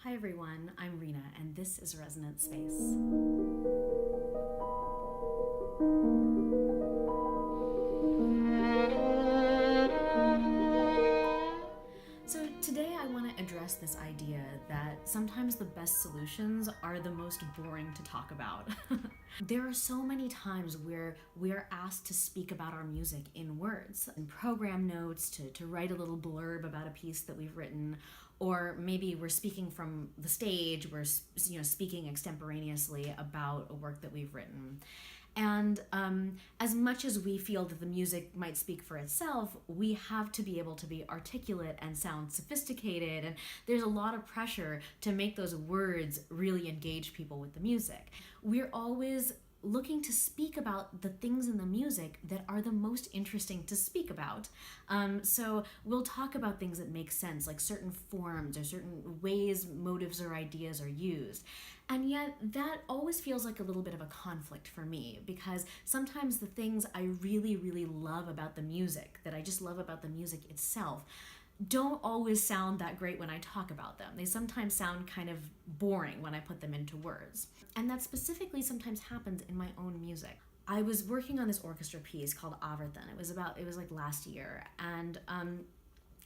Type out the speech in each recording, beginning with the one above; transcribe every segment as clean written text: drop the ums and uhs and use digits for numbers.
Hi everyone, I'm Reena and this is Resonant Space. So today I want to address this idea that sometimes the best solutions are the most boring to talk about. There are so many times where we're asked to speak about our music in words, in program notes, to write a little blurb about a piece that we've written, or maybe we're speaking from the stage, we're speaking extemporaneously about a work that we've written. And as much as we feel that the music might speak for itself, we have to be able to be articulate and sound sophisticated. And there's a lot of pressure to make those words really engage people with the music. We're always looking to speak about the things in the music that are the most interesting to speak about. So we'll talk about things that make sense, like certain forms or certain ways motives or ideas are used. And yet that always feels like a little bit of a conflict for me, because sometimes the things I really, really love about the music, that I just love about the music itself, don't always sound that great when I talk about them. They sometimes sound kind of boring when I put them into words. And that specifically sometimes happens in my own music. I was working on this orchestra piece called Averthan. It was like last year. And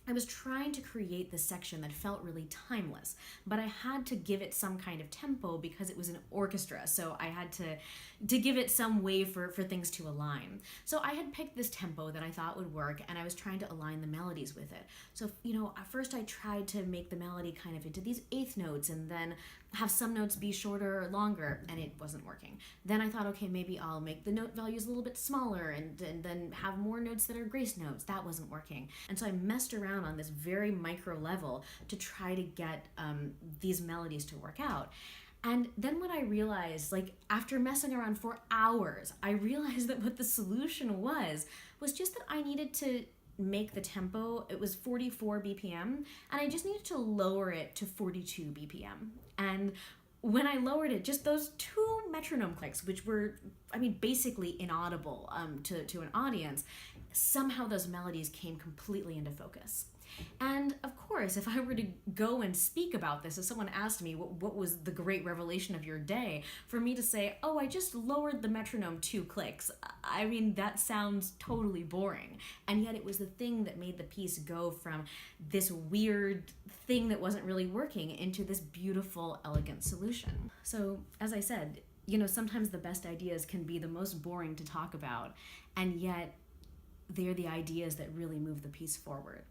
I was trying to create this section that felt really timeless, but I had to give it some kind of tempo because it was an orchestra, so I had to give it some way for things to align. So I had picked this tempo that I thought would work, and I was trying to align the melodies with it. So, at first I tried to make the melody kind of into these eighth notes, and then have some notes be shorter or longer, and it wasn't working. Then I thought, okay, maybe I'll make the note values a little bit smaller and then have more notes that are grace notes. That wasn't working. And so I messed around on this very micro level to try to get these melodies to work out. And then what I realized, like after messing around for hours, I realized that what the solution was just that I needed to make the tempo, it was 44 BPM, and I just needed to lower it to 42 BPM. And when I lowered it, just those two metronome clicks, which were, basically inaudible to an audience, somehow those melodies came completely into focus. And of course, if I were to go and speak about this, if someone asked me what was the great revelation of your day, for me to say, oh, I just lowered the metronome 2 clicks, that sounds totally boring. And yet it was the thing that made the piece go from this weird thing that wasn't really working into this beautiful, elegant solution. So, as I said, sometimes the best ideas can be the most boring to talk about, and yet they're the ideas that really move the piece forward.